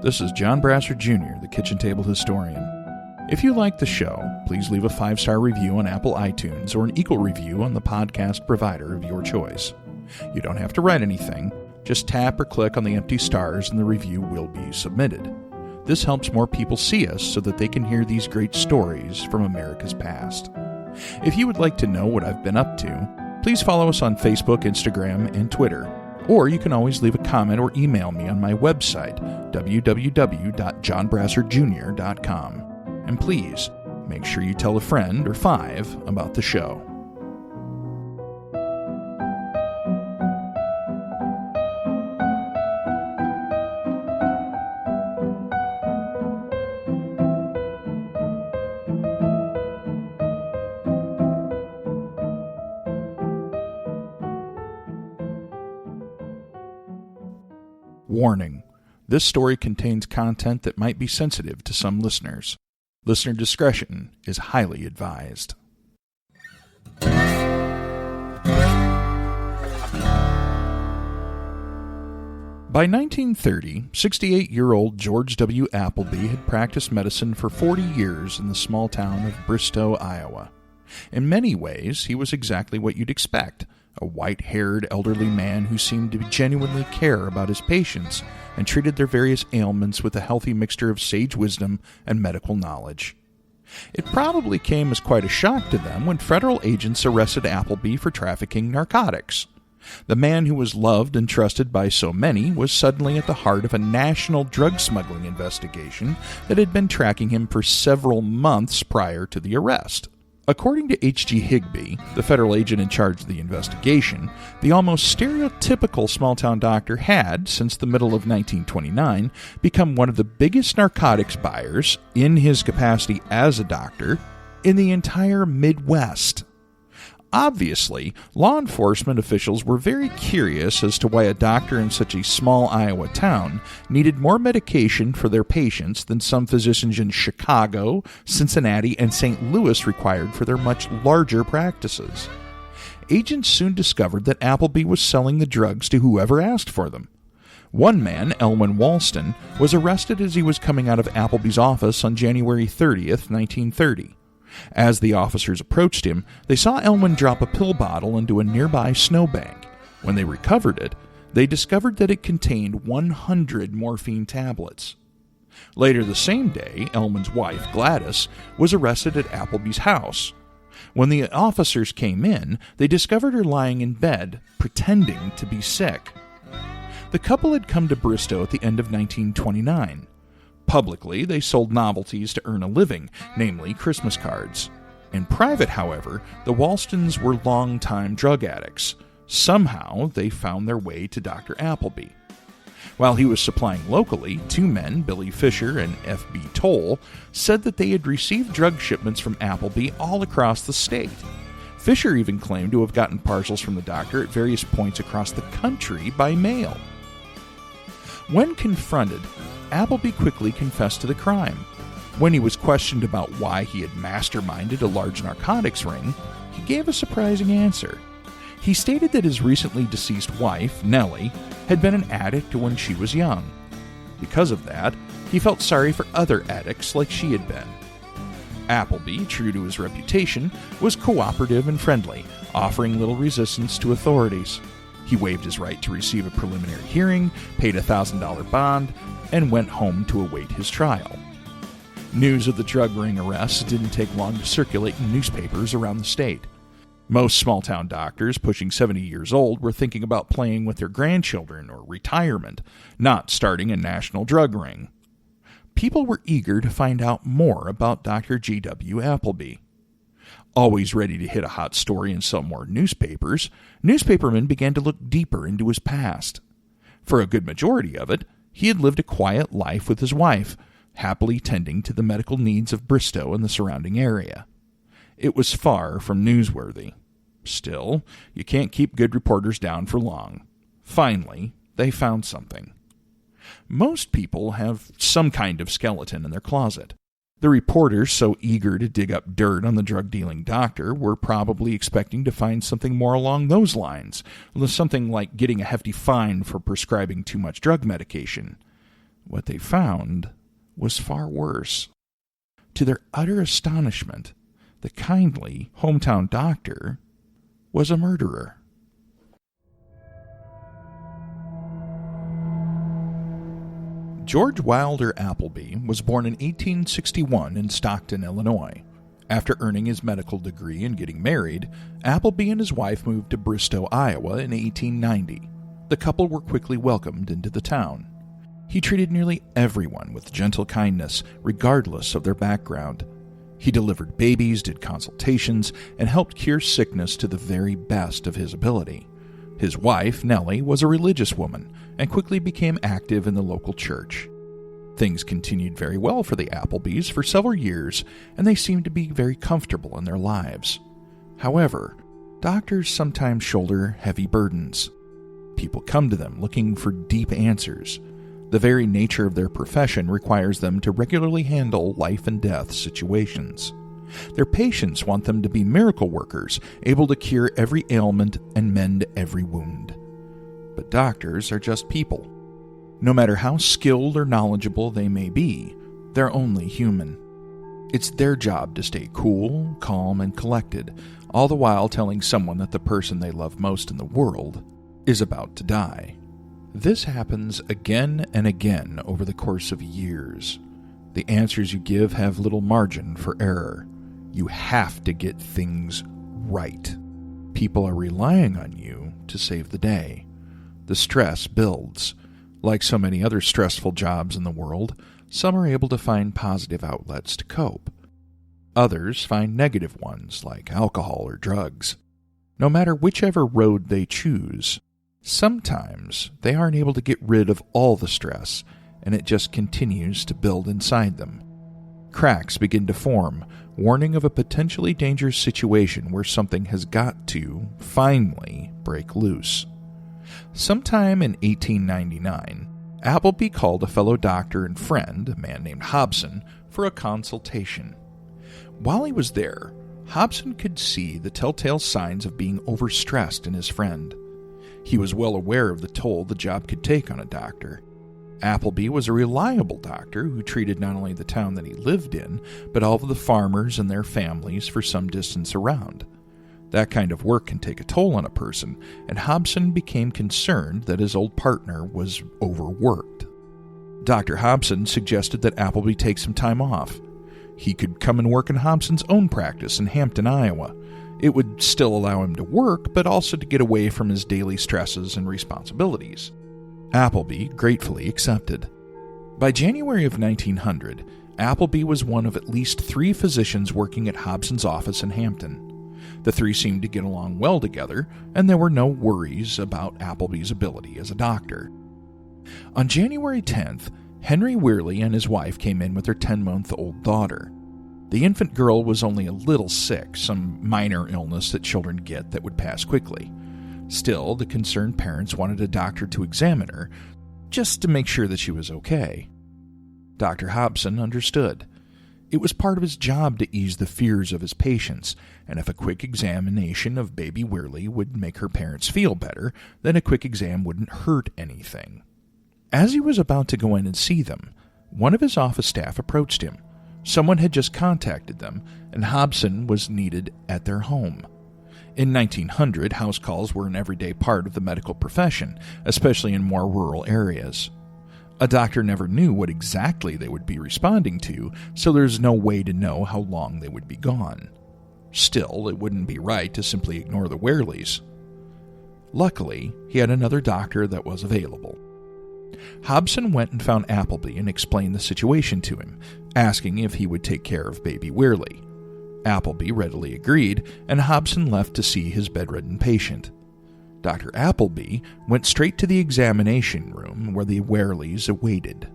This is John Brassard Jr., the Kitchen Table Historian. If you like the show, please leave a 5-star review on Apple iTunes or an equal review on the podcast provider of your choice. You don't have to write anything. Just tap or click on the empty stars and the review will be submitted. This helps more people see us so that they can hear these great stories from America's past. If you would like to know what I've been up to, please follow us on Facebook, Instagram, and Twitter. Or you can always leave a comment or email me on my website, www.johnbrassardjr.com. And please, make sure you tell a friend or 5 about the show. Warning: this story contains content that might be sensitive to some listeners. Listener discretion is highly advised. By 1930, 68-year-old George W. Appleby had practiced medicine for 40 years in the small town of Bristow, Iowa. In many ways, he was exactly what you'd expect: a white-haired elderly man who seemed to genuinely care about his patients and treated their various ailments with a healthy mixture of sage wisdom and medical knowledge. It probably came as quite a shock to them when federal agents arrested Appleby for trafficking narcotics. The man who was loved and trusted by so many was suddenly at the heart of a national drug smuggling investigation that had been tracking him for several months prior to the arrest. According to H.G. Higbee, the federal agent in charge of the investigation, the almost stereotypical small-town doctor had, since the middle of 1929, become one of the biggest narcotics buyers, in his capacity as a doctor, in the entire Midwest. Obviously, law enforcement officials were very curious as to why a doctor in such a small Iowa town needed more medication for their patients than some physicians in Chicago, Cincinnati, and St. Louis required for their much larger practices. Agents soon discovered that Appleby was selling the drugs to whoever asked for them. One man, Elwyn Walston, was arrested as he was coming out of Appleby's office on January 30th, 1930. As the officers approached him, they saw Elwyn drop a pill bottle into a nearby snowbank. When they recovered it, they discovered that it contained 100 morphine tablets. Later the same day, Elwyn's wife, Gladys, was arrested at Appleby's house. When the officers came in, they discovered her lying in bed, pretending to be sick. The couple had come to Bristow at the end of 1929. Publicly, they sold novelties to earn a living, namely Christmas cards. In private, however, the Walstons were long-time drug addicts. Somehow, they found their way to Dr. Appleby. While he was supplying locally, 2 men, Billy Fisher and F.B. Toll, said that they had received drug shipments from Appleby all across the state. Fisher even claimed to have gotten parcels from the doctor at various points across the country by mail. When confronted, Appleby quickly confessed to the crime. When he was questioned about why he had masterminded a large narcotics ring, he gave a surprising answer. He stated that his recently deceased wife, Nellie, had been an addict when she was young. Because of that, he felt sorry for other addicts like she had been. Appleby, true to his reputation, was cooperative and friendly, offering little resistance to authorities. He waived his right to receive a preliminary hearing, paid a $1,000 bond, and went home to await his trial. News of the drug ring arrests didn't take long to circulate in newspapers around the state. Most small-town doctors pushing 70 years old were thinking about playing with their grandchildren or retirement, not starting a national drug ring. People were eager to find out more about Dr. G.W. Appleby. Always ready to hit a hot story and sell more newspapers, newspapermen began to look deeper into his past. For a good majority of it, he had lived a quiet life with his wife, happily tending to the medical needs of Bristow and the surrounding area. It was far from newsworthy. Still, you can't keep good reporters down for long. Finally, they found something. Most people have some kind of skeleton in their closet. The reporters, so eager to dig up dirt on the drug-dealing doctor, were probably expecting to find something more along those lines, something like getting a hefty fine for prescribing too much drug medication. What they found was far worse. To their utter astonishment, the kindly hometown doctor was a murderer. George Wilder Appleby was born in 1861 in Stockton, Illinois. After earning his medical degree and getting married, Appleby and his wife moved to Bristow, Iowa in 1890. The couple were quickly welcomed into the town. He treated nearly everyone with gentle kindness, regardless of their background. He delivered babies, did consultations, and helped cure sickness to the very best of his ability. His wife, Nellie, was a religious woman and quickly became active in the local church. Things continued very well for the Applebys for several years, and they seemed to be very comfortable in their lives. However, doctors sometimes shoulder heavy burdens. People come to them looking for deep answers. The very nature of their profession requires them to regularly handle life and death situations. Their patients want them to be miracle workers, able to cure every ailment and mend every wound. But doctors are just people. No matter how skilled or knowledgeable they may be, they're only human. It's their job to stay cool, calm, and collected, all the while telling someone that the person they love most in the world is about to die. This happens again and again over the course of years. The answers you give have little margin for error. You have to get things right. People are relying on you to save the day. The stress builds. Like so many other stressful jobs in the world, some are able to find positive outlets to cope. Others find negative ones, like alcohol or drugs. No matter whichever road they choose, sometimes they aren't able to get rid of all the stress, and it just continues to build inside them. Cracks begin to form, warning of a potentially dangerous situation where something has got to, finally, break loose. Sometime in 1899, Appleby called a fellow doctor and friend, a man named Hobson, for a consultation. While he was there, Hobson could see the telltale signs of being overstressed in his friend. He was well aware of the toll the job could take on a doctor. Appleby was a reliable doctor who treated not only the town that he lived in, but all of the farmers and their families for some distance around. That kind of work can take a toll on a person, and Hobson became concerned that his old partner was overworked. Dr. Hobson suggested that Appleby take some time off. He could come and work in Hobson's own practice in Hampton, Iowa. It would still allow him to work, but also to get away from his daily stresses and responsibilities. Appleby gratefully accepted. By January of 1900, Appleby was one of at least 3 physicians working at Hobson's office in Hampton. The 3 seemed to get along well together, and there were no worries about Appleby's ability as a doctor. On January 10th, Henry Weirley and his wife came in with their 10-month-old daughter. The infant girl was only a little sick, some minor illness that children get that would pass quickly. Still, the concerned parents wanted a doctor to examine her, just to make sure that she was okay. Dr. Hobson understood. It was part of his job to ease the fears of his patients, and if a quick examination of baby Weirley would make her parents feel better, then a quick exam wouldn't hurt anything. As he was about to go in and see them, one of his office staff approached him. Someone had just contacted them, and Hobson was needed at their home. In 1900, house calls were an everyday part of the medical profession, especially in more rural areas. A doctor never knew what exactly they would be responding to, so there's no way to know how long they would be gone. Still, it wouldn't be right to simply ignore the Weirleys. Luckily, he had another doctor that was available. Hobson went and found Appleby and explained the situation to him, asking if he would take care of baby Weirley. Appleby readily agreed, and Hobson left to see his bedridden patient. Dr. Appleby went straight to the examination room where the Weirleys awaited.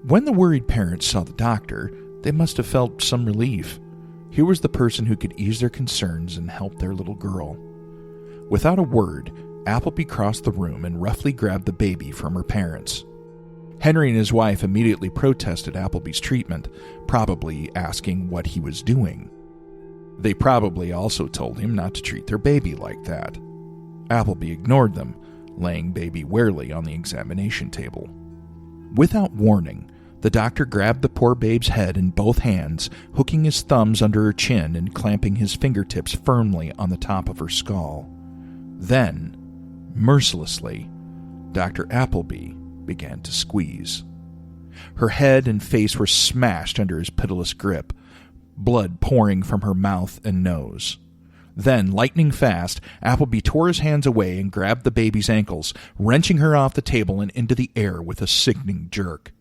When the worried parents saw the doctor, they must have felt some relief. Here was the person who could ease their concerns and help their little girl. Without a word, Appleby crossed the room and roughly grabbed the baby from her parents. Henry and his wife immediately protested Appleby's treatment, probably asking what he was doing. They probably also told him not to treat their baby like that. Appleby ignored them, laying baby Weirley on the examination table. Without warning, the doctor grabbed the poor babe's head in both hands, hooking his thumbs under her chin and clamping his fingertips firmly on the top of her skull. Then, mercilessly, Dr. Appleby began to squeeze. Her head and face were smashed under his pitiless grip, blood pouring from her mouth and nose. Then, lightning fast, Appleby tore his hands away and grabbed the baby's ankles, wrenching her off the table and into the air with a sickening jerk.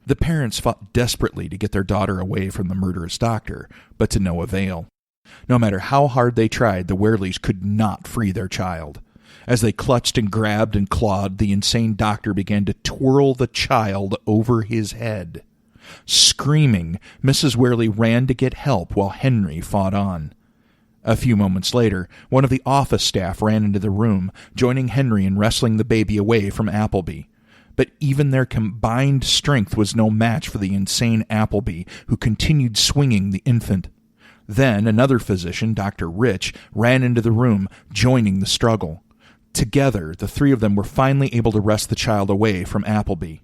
The parents fought desperately to get their daughter away from the murderous doctor, but to no avail. No matter how hard they tried, the Wehrles could not free their child. As they clutched and grabbed and clawed, the insane doctor began to twirl the child over his head. Screaming, Mrs. Wehrle ran to get help while Henry fought on. A few moments later, one of the office staff ran into the room, joining Henry in wrestling the baby away from Appleby. But even their combined strength was no match for the insane Appleby, who continued swinging the infant. Then another physician, Dr. Rich, ran into the room, joining the struggle. Together, the three of them were finally able to wrest the child away from Appleby.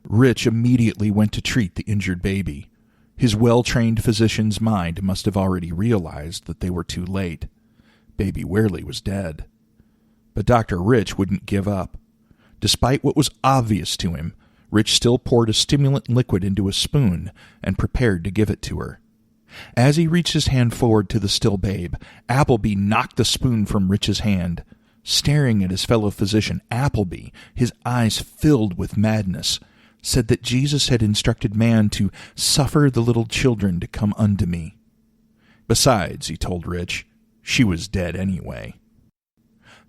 Rich immediately went to treat the injured baby. His well-trained physician's mind must have already realized that they were too late. Baby Wehrle was dead. But Dr. Rich wouldn't give up. Despite what was obvious to him, Rich still poured a stimulant liquid into a spoon and prepared to give it to her. As he reached his hand forward to the still babe, Appleby knocked the spoon from Rich's hand. Staring at his fellow physician, Appleby, his eyes filled with madness, said that Jesus had instructed man to suffer the little children to come unto me. Besides, he told Rich, she was dead anyway.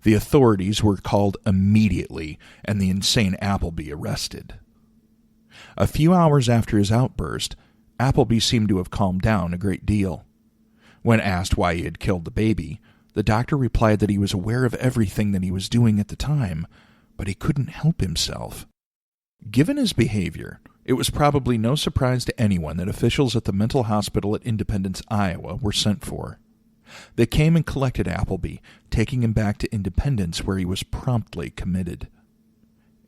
The authorities were called immediately, and the insane Appleby arrested. A few hours after his outburst, Appleby seemed to have calmed down a great deal. When asked why he had killed the baby, the doctor replied that he was aware of everything that he was doing at the time, but he couldn't help himself. Given his behavior, it was probably no surprise to anyone that officials at the mental hospital at Independence, Iowa, were sent for. They came and collected Appleby, taking him back to Independence, where he was promptly committed.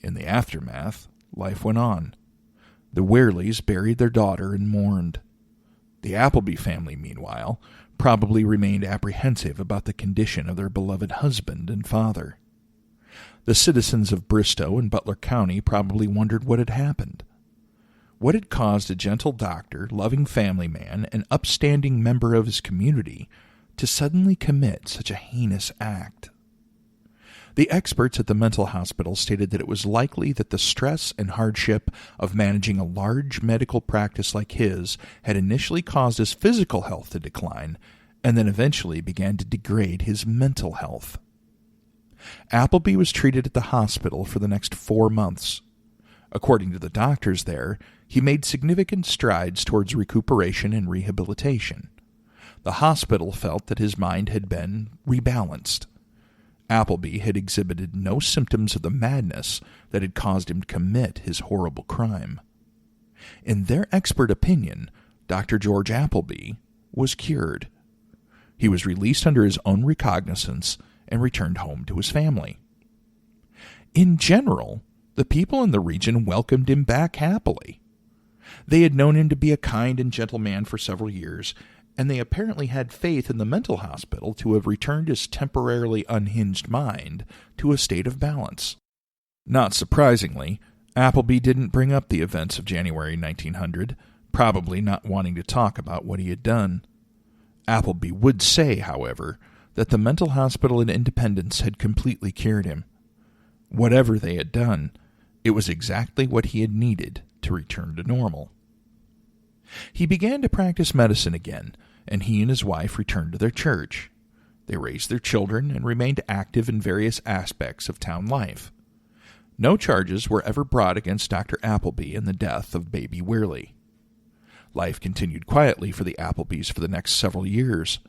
In the aftermath, life went on. The Wehrles buried their daughter and mourned. The Appleby family, meanwhile, probably remained apprehensive about the condition of their beloved husband and father. The citizens of Bristow and Butler County probably wondered what had happened. What had caused a gentle doctor, loving family man, and upstanding member of his community to suddenly commit such a heinous act? The experts at the mental hospital stated that it was likely that the stress and hardship of managing a large medical practice like his had initially caused his physical health to decline, and then eventually began to degrade his mental health. Appleby was treated at the hospital for the next 4 months. According to the doctors there, he made significant strides towards recuperation and rehabilitation. The hospital felt that his mind had been rebalanced. Appleby had exhibited no symptoms of the madness that had caused him to commit his horrible crime. In their expert opinion, Dr. George Appleby was cured. He was released under his own recognizance and returned home to his family. In general, the people in the region welcomed him back happily. They had known him to be a kind and gentle man for several years, and they apparently had faith in the mental hospital to have returned his temporarily unhinged mind to a state of balance. Not surprisingly, Appleby didn't bring up the events of January 1900, probably not wanting to talk about what he had done. Appleby would say, however, that the mental hospital in Independence had completely cured him. Whatever they had done, it was exactly what he had needed to return to normal. He began to practice medicine again, and he and his wife returned to their church. They raised their children and remained active in various aspects of town life. No charges were ever brought against Dr. Appleby in the death of baby Wehrle. Life continued quietly for the Applebys for the next several years.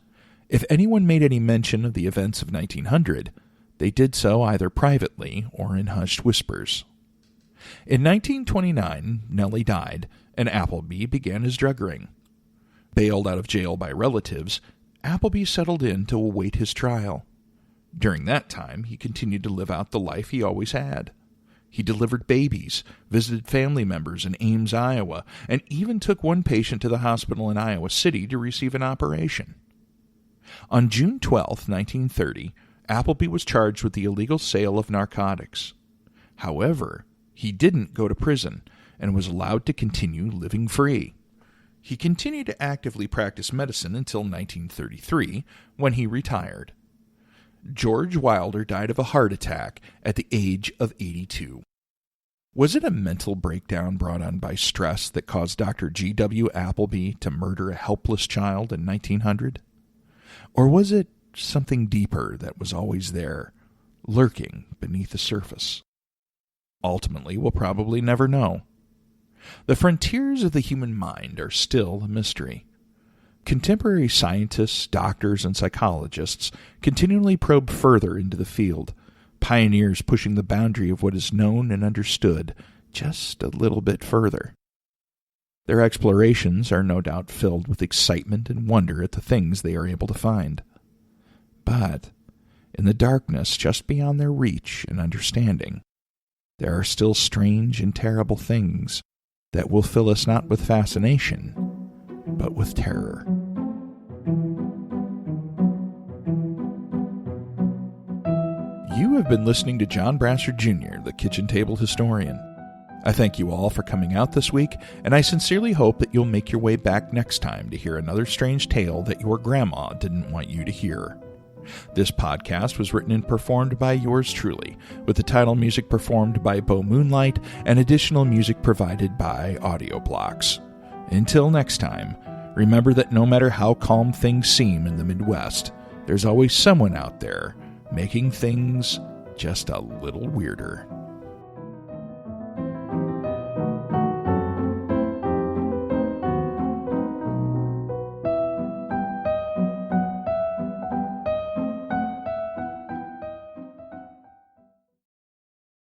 If anyone made any mention of the events of 1900, they did so either privately or in hushed whispers. In 1929, Nellie died, and Appleby began his drug ring. Bailed out of jail by relatives, Appleby settled in to await his trial. During that time, he continued to live out the life he always had. He delivered babies, visited family members in Ames, Iowa, and even took one patient to the hospital in Iowa City to receive an operation. On June 12, 1930, Appleby was charged with the illegal sale of narcotics. However, he didn't go to prison and was allowed to continue living free. He continued to actively practice medicine until 1933, when he retired. George Wilder died of a heart attack at the age of 82. Was it a mental breakdown brought on by stress that caused Dr. G.W. Appleby to murder a helpless child in 1900? Or was it something deeper that was always there, lurking beneath the surface? Ultimately, we'll probably never know. The frontiers of the human mind are still a mystery. Contemporary scientists, doctors, and psychologists continually probe further into the field, pioneers pushing the boundary of what is known and understood just a little bit further. Their explorations are no doubt filled with excitement and wonder at the things they are able to find. But in the darkness just beyond their reach and understanding, there are still strange and terrible things that will fill us not with fascination, but with terror. You have been listening to John Brassard Jr., the Kitchen Table Historian. I thank you all for coming out this week, and I sincerely hope that you'll make your way back next time to hear another strange tale that your grandma didn't want you to hear. This podcast was written and performed by yours truly, with the title music performed by Bo Moonlight and additional music provided by Audio Blocks. Until next time, remember that no matter how calm things seem in the Midwest, there's always someone out there making things just a little weirder.